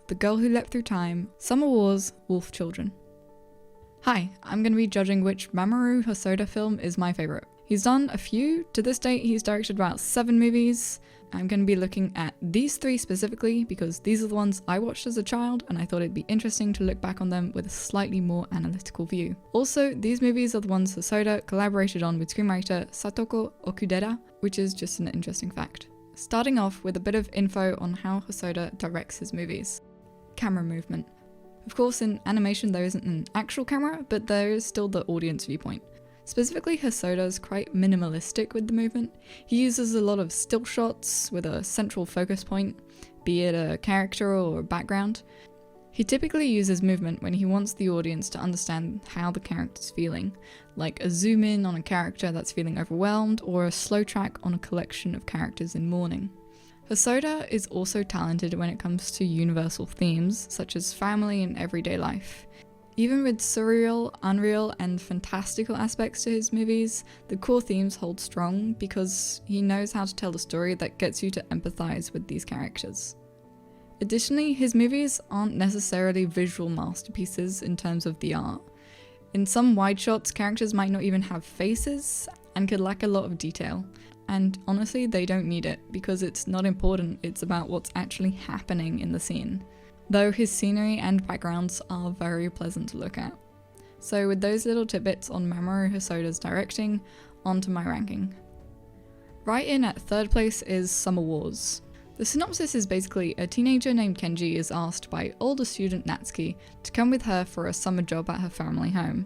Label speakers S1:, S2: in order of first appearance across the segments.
S1: The Girl Who Leapt Through Time, Summer Wars, Wolf Children. Hi, I'm going to be judging which Mamoru Hosoda film is my favourite. He's done a few. To this date, he's directed about 7 movies. I'm going to be looking at these 3 specifically because these are the ones I watched as a child and I thought it'd be interesting to look back on them with a slightly more analytical view. Also, these movies are the ones Hosoda collaborated on with screenwriter Satoko Okudera, which is just an interesting fact. Starting off with a bit of info on how Hosoda directs his movies. Camera movement. Of course, in animation there isn't an actual camera, but there is still the audience viewpoint. Specifically, Hosoda is quite minimalistic with the movement. He uses a lot of still shots with a central focus point, be it a character or a background. He typically uses movement when he wants the audience to understand how the character's feeling, like a zoom in on a character that's feeling overwhelmed or a slow track on a collection of characters in mourning. Hosoda is also talented when it comes to universal themes such as family and everyday life. Even with surreal, unreal, and fantastical aspects to his movies, the core themes hold strong because he knows how to tell a story that gets you to empathize with these characters. Additionally, his movies aren't necessarily visual masterpieces in terms of the art. In some wide shots, characters might not even have faces and could lack a lot of detail. And honestly, they don't need it because it's not important, it's about what's actually happening in the scene. Though his scenery and backgrounds are very pleasant to look at. So with those little tidbits on Mamoru Hosoda's directing, on to my ranking. Right in at 3rd place is Summer Wars. The synopsis is basically a teenager named Kenji is asked by older student Natsuki to come with her for a summer job at her family home.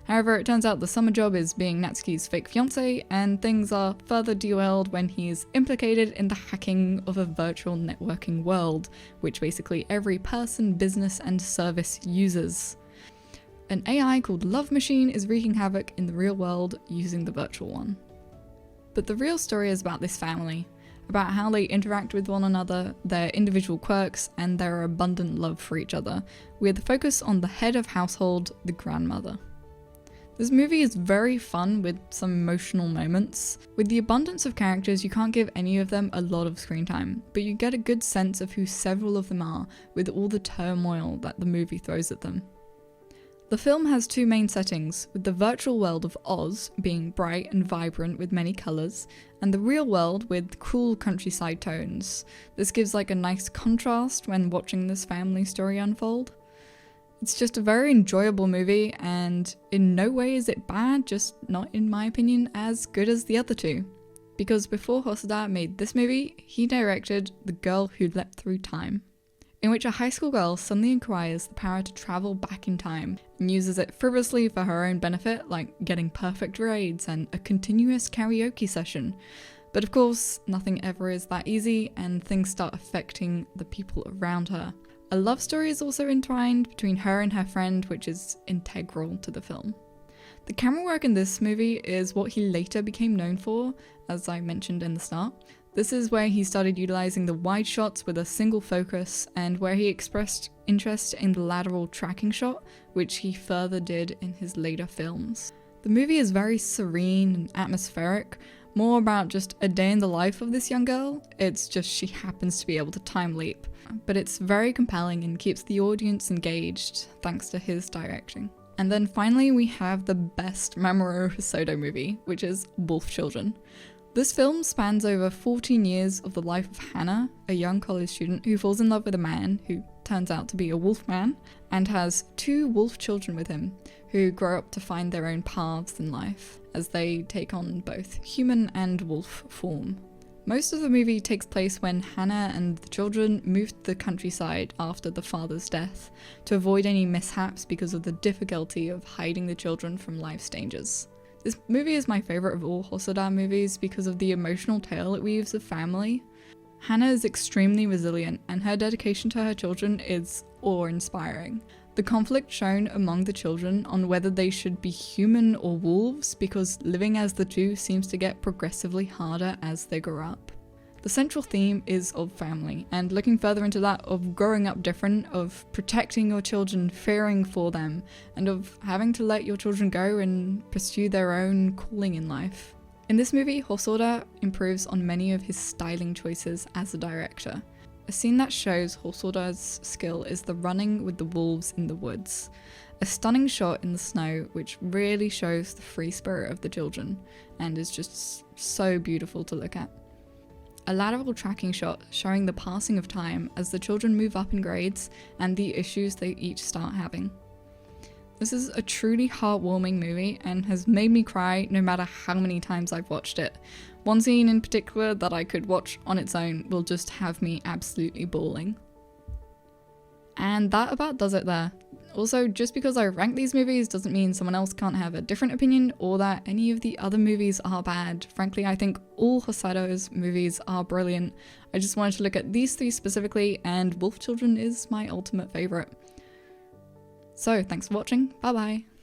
S1: However, it turns out the summer job is being Natsuki's fake fiancé, and things are further derailed when he is implicated in the hacking of a virtual networking world, which basically every person, business, and service uses. An AI called Love Machine is wreaking havoc in the real world using the virtual one. But the real story is about this family, about how they interact with one another, their individual quirks, and their abundant love for each other, with a focus on the head of household, the grandmother. This movie is very fun with some emotional moments. With the abundance of characters, you can't give any of them a lot of screen time, but you get a good sense of who several of them are with all the turmoil that the movie throws at them. The film has 2 main settings, with the virtual world of Oz being bright and vibrant with many colours, and the real world with cool countryside tones. This gives like a nice contrast when watching this family story unfold. It's just a very enjoyable movie, and in no way is it bad, just not in my opinion as good as the other 2. Because before Hosoda made this movie, he directed The Girl Who Leapt Through Time, in which a high school girl suddenly acquires the power to travel back in time and uses it frivolously for her own benefit, like getting perfect grades and a continuous karaoke session. But of course, nothing ever is that easy, and things start affecting the people around her. A love story is also entwined between her and her friend, which is integral to the film. The camera work in this movie is what he later became known for, as I mentioned in the start. This is where he started utilizing the wide shots with a single focus, and where he expressed interest in the lateral tracking shot, which he further did in his later films. The movie is very serene and atmospheric, more about just a day in the life of this young girl. It's just she happens to be able to time leap. But it's very compelling and keeps the audience engaged thanks to his directing. And then finally we have the best Mamoru Hosoda movie, which is Wolf Children. This film spans over 14 years of the life of Hannah, a young college student who falls in love with a man who turns out to be a wolf man, and has 2 wolf children with him, who grow up to find their own paths in life, as they take on both human and wolf form. Most of the movie takes place when Hannah and the children moved to the countryside after the father's death, to avoid any mishaps because of the difficulty of hiding the children from life's dangers. This movie is my favourite of all Hosoda movies because of the emotional tale it weaves of family. Hannah is extremely resilient, and her dedication to her children is awe-inspiring. The conflict shown among the children on whether they should be human or wolves, because living as the 2 seems to get progressively harder as they grow up. The central theme is of family, and looking further into that of growing up different, of protecting your children, fearing for them, and of having to let your children go and pursue their own calling in life. In this movie, Hosoda improves on many of his styling choices as a director. A scene that shows Hosoda's skill is the running with the wolves in the woods. A stunning shot in the snow which really shows the free spirit of the children and is just so beautiful to look at. A lateral tracking shot showing the passing of time as the children move up in grades and the issues they each start having. This is a truly heartwarming movie and has made me cry no matter how many times I've watched it. One scene in particular that I could watch on its own will just have me absolutely bawling. And that about does it there. Also, just because I rank these movies doesn't mean someone else can't have a different opinion or that any of the other movies are bad. Frankly, I think all Hosoda's movies are brilliant. I just wanted to look at these three specifically, and Wolf Children is my ultimate favourite. So, thanks for watching, bye bye!